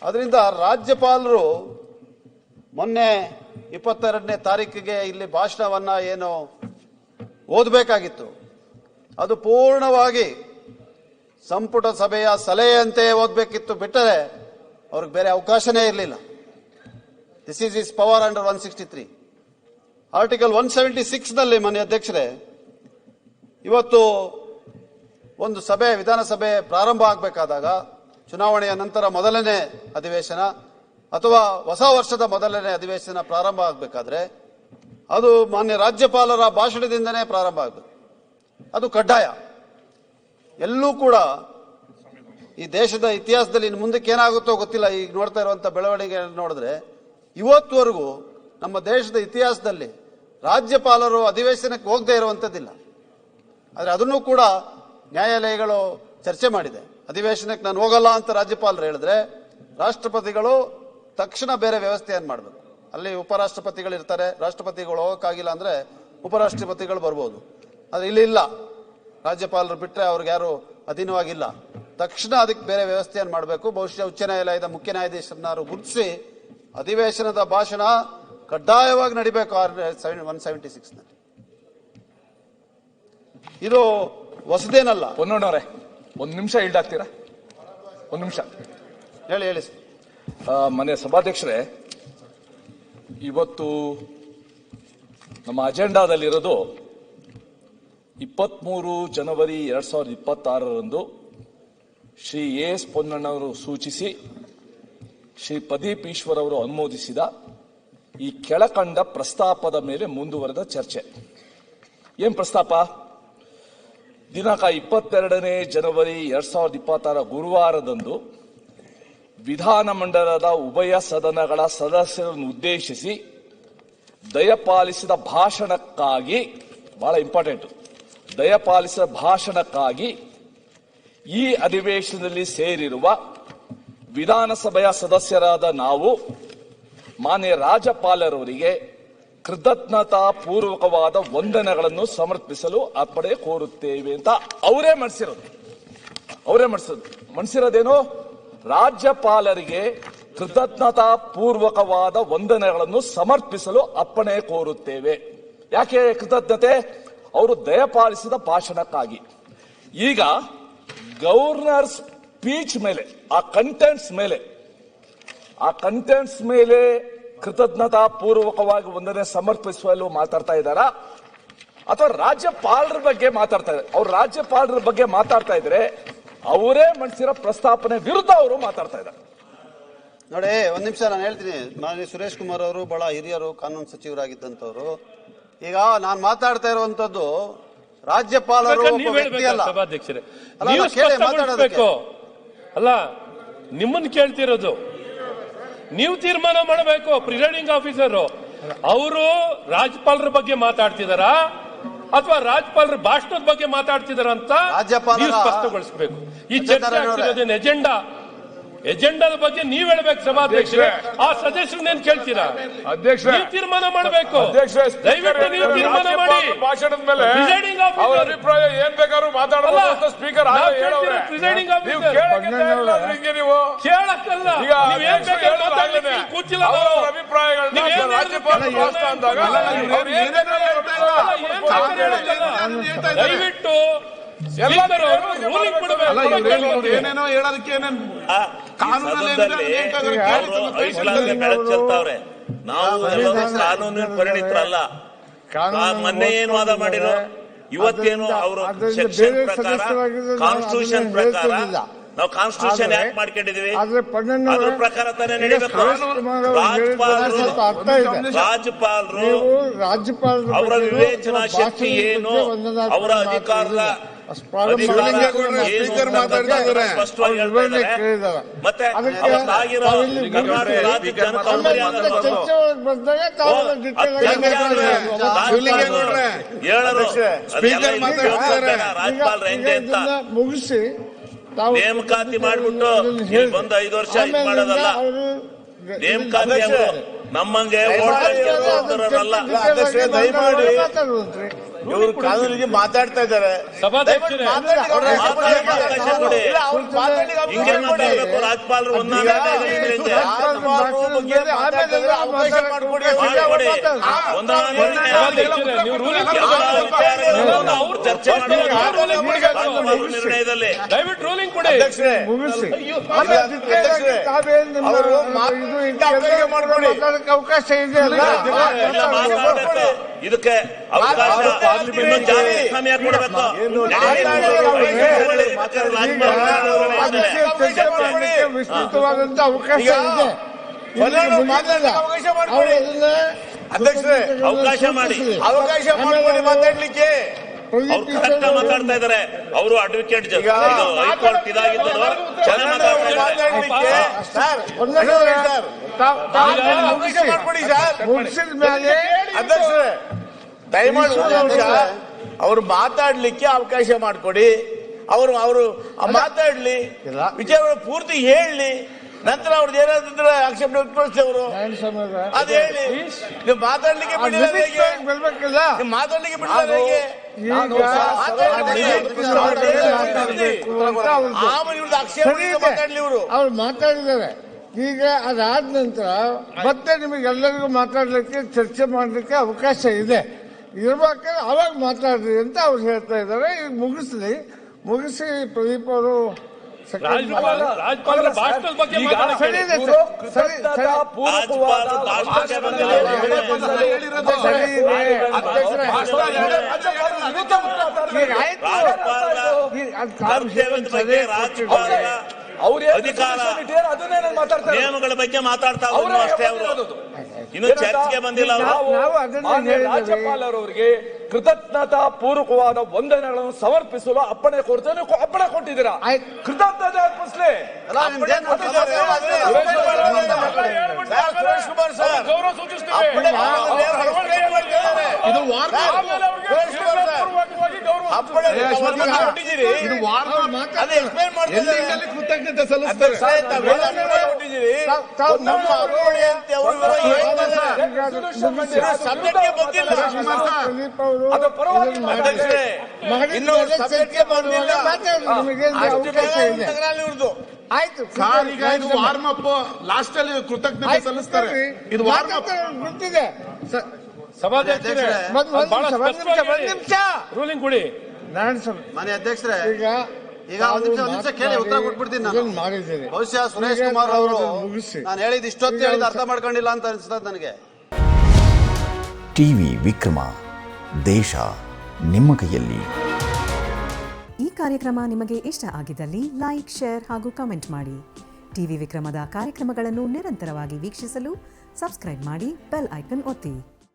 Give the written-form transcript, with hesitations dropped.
ಅದರಿಂದ ರಾಜ್ಯಪಾಲರು ಮೊನ್ನೆ 22ನೇ ತಾರೀಕಿಗೆ ಇಲ್ಲಿ ಭಾಷಣವನ್ನ ಏನು ಓದಬೇಕಾಗಿತ್ತು ಅದು ಪೂರ್ಣವಾಗಿ ಸಂಪುಟ ಸಭೆಯ ಸಲಹೆಯಂತೆ ಓದಬೇಕಿತ್ತು, ಬಿಟ್ಟರೆ ಅವ್ರಿಗೆ ಬೇರೆ ಅವಕಾಶನೇ ಇರಲಿಲ್ಲ. This is is power under 163. Article 176 ನಲ್ಲಿ ಮಾನ್ಯ ಅಧ್ಯಕ್ಷರೇ, ಇವತ್ತು ಒಂದು ಸಭೆ ವಿಧಾನಸಭೆ ಪ್ರಾರಂಭ ಆಗಬೇಕಾದಾಗ ಚುನಾವಣೆಯ ನಂತರ ಮೊದಲನೇ ಅಧಿವೇಶನ ಅಥವಾ ಹೊಸ ವರ್ಷದ ಮೊದಲನೇ ಅಧಿವೇಶನ ಪ್ರಾರಂಭ ಆಗಬೇಕಾದ್ರೆ ಅದು ಮಾನ್ಯ ರಾಜ್ಯಪಾಲರ ಭಾಷಣದಿಂದನೇ ಪ್ರಾರಂಭ ಆಗಬೇಕು. ಅದು ಕಡ್ಡಾಯ. ಎಲ್ಲೂ ಕೂಡ ಈ ದೇಶದ ಇತಿಹಾಸದಲ್ಲಿ ಇನ್ನು ಮುಂದಕ್ಕೆ ಏನಾಗುತ್ತೋ ಗೊತ್ತಿಲ್ಲ, ಈಗ ನೋಡ್ತಾ ಇರುವಂತ ಬೆಳವಣಿಗೆ ನೋಡಿದ್ರೆ ಇವತ್ತುವರೆಗೂ ನಮ್ಮ ದೇಶದ ಇತಿಹಾಸದಲ್ಲಿ ರಾಜ್ಯಪಾಲರು ಅಧಿವೇಶನಕ್ಕೆ ಹೋಗದೆ ಇರುವಂತದ್ದಿಲ್ಲ. ಆದರೆ ಅದನ್ನು ಕೂಡ ನ್ಯಾಯಾಲಯಗಳು ಚರ್ಚೆ ಮಾಡಿದೆ. ಅಧಿವೇಶನಕ್ಕೆ ನಾನು ಹೋಗಲ್ಲ ಅಂತ ರಾಜ್ಯಪಾಲರು ಹೇಳಿದ್ರೆ ರಾಷ್ಟ್ರಪತಿಗಳು ತಕ್ಷಣ ಬೇರೆ ವ್ಯವಸ್ಥೆಯನ್ನು ಮಾಡಬೇಕು. ಅಲ್ಲಿ ಉಪರಾಷ್ಟ್ರಪತಿಗಳು ಇರ್ತಾರೆ, ರಾಷ್ಟ್ರಪತಿಗಳು ಹೋಗಕ್ಕಾಗಿಲ್ಲ ಅಂದ್ರೆ ಉಪರಾಷ್ಟ್ರಪತಿಗಳು ಬರ್ಬೋದು. ಆದ್ರೆ ಇಲ್ಲಿ ಇಲ್ಲ, ರಾಜ್ಯಪಾಲರು ಬಿಟ್ಟರೆ ಅವ್ರಿಗೆ ಯಾರು ಅಧೀನವಾಗಿಲ್ಲ. ತಕ್ಷಣ ಅದಕ್ಕೆ ಬೇರೆ ವ್ಯವಸ್ಥೆಯನ್ನು ಮಾಡಬೇಕು. ಬಹುಶಃ ಉಚ್ಚ ನ್ಯಾಯಾಲಯದ ಮುಖ್ಯ ನ್ಯಾಯಾಧೀಶರನ್ನಾರು ಗುರುತಿಸಿ ಅಧಿವೇಶನದ ಭಾಷಣ ಕಡ್ಡಾಯವಾಗಿ ನಡಿಬೇಕು 176 ನಲ್ಲಿ. ಇದು ಹೊಸದೇನಲ್ಲ. ಹೊನ್ನಣ್ಣವ್ರೆ ಒಂದು ನಿಮಿಷ ಹೇಳ್ದಾಗ್ತೀರಾ? ಒಂದು ನಿಮಿಷ ಹೇಳಿ. ಮನೆ ಸಭಾಧ್ಯಕ್ಷರೇ, ಇವತ್ತು ನಮ್ಮ ಅಜೆಂಡಾದಲ್ಲಿರೋದು 23 ಜನವರಿ 2026ರಂದು ಶ್ರೀ ಎಸ್ ಪೊನ್ನಣ್ಣವರು ಸೂಚಿಸಿ ಶ್ರೀ ಪ್ರದೀಪ್ ಈಶ್ವರ್ ಅವರು ಅನುಮೋದಿಸಿದ ಈ ಕೆಳಕಂಡ ಪ್ರಸ್ತಾಪದ ಮೇಲೆ ಮುಂದುವರೆದ ಚರ್ಚೆ. ಏನ್ ಪ್ರಸ್ತಾಪ? ದಿನಾಂಕ 22ನೇ ಜನವರಿ 2026 ಗುರುವಾರದಂದು ವಿಧಾನಮಂಡಲದ ಉಭಯ ಸದನಗಳ ಸದಸ್ಯರನ್ನು ಉದ್ದೇಶಿಸಿ ದಯಪಾಲಿಸಿದ ಭಾಷಣಕ್ಕಾಗಿ, ಬಹಳ ಇಂಪಾರ್ಟೆಂಟ್, ದಯಪಾಲಿಸಿದ ಭಾಷಣಕ್ಕಾಗಿ ಈ ಅಧಿವೇಶನದಲ್ಲಿ ಸೇರಿರುವ ವಿಧಾನಸಭೆಯ ಸದಸ್ಯರಾದ ನಾವು ಮಾನ್ಯ ರಾಜ್ಯಪಾಲರವರಿಗೆ ಕೃತಜ್ಞತಾ ಪೂರ್ವಕವಾದ ವಂದನೆಗಳನ್ನು ಸಮರ್ಪಿಸಲು ಅರ್ಪಣೆ ಕೋರುತ್ತೇವೆ ಅಂತ ಅವರೇ ಮನಸಿರೋದೇನು? ರಾಜ್ಯಪಾಲರಿಗೆ ಕೃತಜ್ಞತಾ ಪೂರ್ವಕವಾದ ವಂದನೆಗಳನ್ನು ಸಮರ್ಪಿಸಲು ಅರ್ಪಣೆ ಕೋರುತ್ತೇವೆ. ಯಾಕೆ ಕೃತಜ್ಞತೆ? ಅವರು ದಯಪಾಲಿಸಿದ ಭಾಷಣಕ್ಕಾಗಿ. ಈಗ ಗವರ್ನರ್ ಸ್ಪೀಚ್ ಮೇಲೆ, ಆ ಕಂಟೆಂಟ್ಸ್ ಮೇಲೆ ಕೃತಜ್ಞತಾ ಪೂರ್ವಕವಾಗಿ ವಂದನೆ ಸಮರ್ಪಿಸಲು ಮಾತಾಡ್ತಾ ಇದ್ದಾರಾ ಅಥವಾ ರಾಜ್ಯಪಾಲರ ಬಗ್ಗೆ ಮಾತಾಡ್ತಾ ಇದ್ದಾರೆ? ಅವ್ರು ರಾಜ್ಯಪಾಲರ ಬಗ್ಗೆ ಮಾತಾಡ್ತಾ ಇದ್ರೆ ಅವರೇ ಮಂಡಿಸಿರೋ ಪ್ರಸ್ತಾಪನೆ ವಿರುದ್ಧ ಅವರು ಮಾತಾಡ್ತಾ ಇದ್ದಾರೆ. ನೋಡಿ, ಒಂದ್ ನಿಮಿಷ ನಾನು ಹೇಳ್ತೀನಿ. ಮಾನ್ಯ ಸುರೇಶ್ ಕುಮಾರ್ ಅವರು ಬಹಳ ಹಿರಿಯರು, ಕಾನೂನು ಸಚಿವರಾಗಿದ್ದಂತವ್ರು. ಈಗ ನಾನು ಮಾತಾಡ್ತಾ ಇರುವಂತದ್ದು ರಾಜ್ಯಪಾಲರು ವ್ಯಕ್ತಿ ಅಲ್ಲ. ಸಭಾಧ್ಯಕ್ಷರೇ, ಅಲ್ಲ, ನಿಮ್ಮನ್ನು ಕೇಳ್ತಿರೋದು, ನೀವು ತೀರ್ಮಾನ ಮಾಡಬೇಕು. ಪ್ರಿಸೈಡಿಂಗ್ ಆಫೀಸರ್ ಅವರು ರಾಜ್ಯಪಾಲರ ಬಗ್ಗೆ ಮಾತಾಡ್ತಿದಾರಾ ಅಥವಾ ರಾಜ್ಯಪಾಲರ ಭಾಷಣದ ಬಗ್ಗೆ ಮಾತಾಡ್ತಿದಾರ ಅಂತ ನೀವು ಸ್ಪಷ್ಟಗೊಳಿಸಬೇಕು. ಈ ಚರ್ಚೆ ಆಗ್ತಿರೋದೇನು ಎಜೆಂಡಾದ ಬಗ್ಗೆ ನೀವ್ ಹೇಳ್ಬೇಕು ಸಭಾಧ್ಯಕ್ಷರೇ. ಆ ಸದಸ್ಯರನ್ನೇನ್ ಕೇಳ್ತೀರಾ? ನೀವು ತೀರ್ಮಾನ ಮಾಡಬೇಕು. ದಯವಿಟ್ಟು ನೀವು ತೀರ್ಮಾನ ಮಾಡಿ. ಭಾಷಣದ ಮೇಲೆ ಪ್ರಿಸೈಡಿಂಗ್ ಆಫೀಸರ್ ಅಭಿಪ್ರಾಯ ಏನ್ ಬೇಕಾದ್ರೂ ಮಾತಾಡಬಹುದು. ಸ್ಪೀಕರ್ ಪ್ರಿಸೈಡಿಂಗ್ ಆಫೀಸರ್ ನೀವು ಕೇಳಕ್ಕಲ್ಲ, ನೀವ್ ಏನ್ ಬೇಕಾದ್ರೂ ಮಾತಾಡ್ಲಿಕ್ಕೆ ಕೂತಿಲ್ಲ. ದಯವಿಟ್ಟು ಏನೇನೋ ಹೇಳೋದಕ್ಕೆ ನಾವು ಕಾನೂನಿನ ಪರಿಣಿತರಲ್ಲ. ಮೊನ್ನೆ ಏನು ವಾದ ಮಾಡಿರೋ, ಇವತ್ತೇನು ಅವರು ಸೆಕ್ಷನ್ ಪ್ರಕಾರ, ಕಾನ್ಸ್ಟಿಟ್ಯೂಷನ್ ಪ್ರಕಾರ ನಾವು ಕಾನ್ಸ್ಟಿಟ್ಯೂಷನ್ ಯಾಕೆ ಮಾಡ್ಕೊಂಡಿದೀವಿ ಅದ್ರ ಪ್ರಕಾರ ತಾನೇ ನಡೀಬೇಕು. ರಾಜ್ಯಪಾಲರು ಅವರ ವಿವೇಚನಾ ಶಕ್ತಿ ಏನು, ಅವರ ಅಧಿಕಾರದ ಸ್ಪಷ್ಟವಾಗಿ ಮತ್ತೆ ಅವತ್ತಾಗಿರೋ ಕರ್ನಾಟಕ ರಾಜ್ಯ ಹೇಳರು ರಾಜ್ಯಪಾಲರು ಹೆಂಗೆ ಅಂತ ಮುಗಿಸಿ ನೇಮಕಾತಿ ಮಾಡ್ಬಿಟ್ಟು ಇಲ್ಲಿ ಬಂದು 5 ವರ್ಷ ಇದು ಮಾಡೋದಲ್ಲ. ನೇಮಕಾತಿ ಅಂದ್ರು ನಮ್ಮಂಗೆ ಓಡ್ತಾರಲ್ಲ. ಇವರು ಕಾನೂನಿಗೆ ಮಾತಾಡ್ತಾ ಇದ್ದಾರೆ. ಹಿಂಗೆ ಮಾತಾಡ್ಬೇಕು ರಾಜ್ಯಪಾಲರು. ಒಂದೊಂದು ಅವಕಾಶ ಮಾಡಿಕೊಡಿ. ನೀವು ರೂಲಿಂಗ್ ಚರ್ಚೆ ನಿರ್ಣಯದಲ್ಲಿ ದಯವಿಟ್ಟು ರೂಲಿಂಗ್ ಕೊಡಿ. ಮುಗಿಸಿ ಅವರು ಮಾಡಿಕೊಡಿ. ಅವಕಾಶ ಇದೆ ಅಲ್ಲ, ಇದಕ್ಕೆ ಅವಕಾಶ ಇನ್ನೊಂದು ಜಾಸ್ತಿ ಸಮಯ ಕೊಡಬೇಕು. ವಿಸ್ತೃತವಾದಂತ ಅವಕಾಶ ಇದೆ. ಅಧ್ಯಕ್ಷರೇ ಅವಕಾಶ ಮಾಡಿ ಮಾತಾಡ್ಲಿಕ್ಕೆ ಅವ್ರು ಕರೆಕ್ಟ್ ಮಾತಾಡ್ತಾ ಇದಾರೆ. ಅವರು ಅಡ್ವೊಕೇಟ್ ಹೈಕೋರ್ಟ್ ಇದಾಗಿದ್ದು ಚೆನ್ನಾಗಿ ಮುಗಿಸಿದ ಮೇಲೆ ಅಧ್ಯಕ್ಷರೇ ದಯಮಾಡಿ ಅವ್ರು ಮಾತಾಡ್ಲಿಕ್ಕೆ ಅವಕಾಶ ಮಾಡಿಕೊಡಿ. ಅವರು ಮಾತಾಡ್ಲಿ, ವಿಚಾರ ಪೂರ್ತಿ ಹೇಳಿ, ನಂತರ ಅವ್ರದ್ದು ಏನಾದ್ರೆ ಆಕ್ಷೇಪಣೆ ವ್ಯಕ್ತಪಡಿಸಿ ಅವರು ಅದು ಹೇಳಿ. ನೀವು ಮಾತಾಡ್ಲಿಕ್ಕೆ ಬಿಡಲಿಲ್ಲ, ಬರ್ಬೇಕಲ್ಲ. ನೀವು ಮಾತಾಡ್ಲಿಕ್ಕೆ ಬಿಡಲಿಲ್ಲ ಹೇಗೆ? ಆಮೇಲೆ ಇವ್ರದ್ದು ಆಕ್ಷೇಪಣೆ ಮಾತಾಡ್ಲಿ ಇವರು. ಅವ್ರು ಮಾತಾಡಿದ್ದಾರೆ. ಈಗ ಅದಾದ ನಂತರ ಮತ್ತೆ ನಿಮಗೆಲ್ಲರಿಗೂ ಮಾತಾಡ್ಲಿಕ್ಕೆ, ಚರ್ಚೆ ಮಾಡ್ಲಿಕ್ಕೆ ಅವಕಾಶ ಇದೆ. ಇರ್ಬೇಕಾದ್ರೆ ಅವಾಗ ಮಾತಾಡ್ರಿ ಅಂತ ಅವ್ರು ಹೇಳ್ತಾ ಇದ್ದಾರೆ. ಈಗ ಮುಗಿಸಿ ಪ್ರದೀಪ್ ಅವರು ರಾಜ್ಯಪಾಲರ ಭಾಷಣದ ಬಗ್ಗೆ ಸರಿ ಇದೆ, ಸರಿ ನಿಯಮಗಳ ಬಗ್ಗೆ ಮಾತಾಡ್ತಾ ಅಷ್ಟೇ. ಅವರು ಇನ್ನು ಚರ್ಚೆಗೆ ಬಂದಿಲ್ಲ. ರಾಜ್ಯಪಾಲರವರಿಗೆ ಕೃತಜ್ಞತಾ ಪೂರ್ವಕವಾದ ವಂದನೆಗಳನ್ನು ಸಮರ್ಪಿಸಲು ಅಪ್ಪಣೆ ಕೊಡ್ತೇನೆ. ಅಪ್ಪಣೆ ಕೊಟ್ಟಿದ್ದೀರಾ, ಕೃತಜ್ಞತೆ ಅರ್ಪಿಸಲಿ. ಸುರೇಶ್ ಕುಮಾರ್ ಸರ್ ಗೌರವ ಸೂಚಿಸ್ತೀವಿ. ಇದು ಕೃತಜ್ಞತೆ ಸಲ್ಲಿಸ್ತಾರೆ. ಆಯ್ತು ಸರ್, ಈಗ ಇದು ವಾರ್ಮ್ ಅಪ್, ಲಾಸ್ಟ್ ಅಲ್ಲಿ ಕೃತಜ್ಞತೆ ಸಲ್ಲಿಸ್ತಾರೆ. ಇದು ವಾರ್ಮ್ ಅಪ್ ಗೊತ್ತಿದೆ. ಸಭಾಧ್ಯಕ್ಷರೇ ರೂಲಿಂಗ್ ಕೊಡಿ. ಮಾನ್ಯ ಅಧ್ಯಕ್ಷರೇ, ಈಗ ಒಂದು ನಿಮಿಷ ಕೇಳಿ ಉತ್ತರ ಕೊಟ್ಬಿಡ್ತೀನಿ ನಾನು. ಮಾಡಿದ್ದೇನೆ. ಬಹುಶಃ ಸುರೇಶ್ ಕುಮಾರ್ ಅವರು ಮುಗಿಸಿ. ನಾನು ಹೇಳಿದ ಇಷ್ಟೊತ್ತು ಹೇಳಿದ ಅರ್ಥ ಮಾಡ್ಕೊಂಡಿಲ್ಲ ಅಂತ ಅನಿಸ್ತದೆ ನನಗೆ. ಟಿವಿ ವಿಕ್ರಮ, ದೇಶ ನಿಮ್ಮ ಕೈಯಲ್ಲಿ. ಈ ಕಾರ್ಯಕ್ರಮ ನಿಮಗೆ ಇಷ್ಟ ಆಗಿದ್ದಲ್ಲಿ ಲೈಕ್, ಶೇರ್ ಹಾಗೂ ಕಮೆಂಟ್ ಮಾಡಿ. ಟಿವಿ ವಿಕ್ರಮದ ಕಾರ್ಯಕ್ರಮಗಳನ್ನು ನಿರಂತರವಾಗಿ ವೀಕ್ಷಿಸಲು ಸಬ್ಸ್ಕ್ರೈಬ್ ಮಾಡಿ, ಬೆಲ್ ಐಕನ್ ಒತ್ತಿ.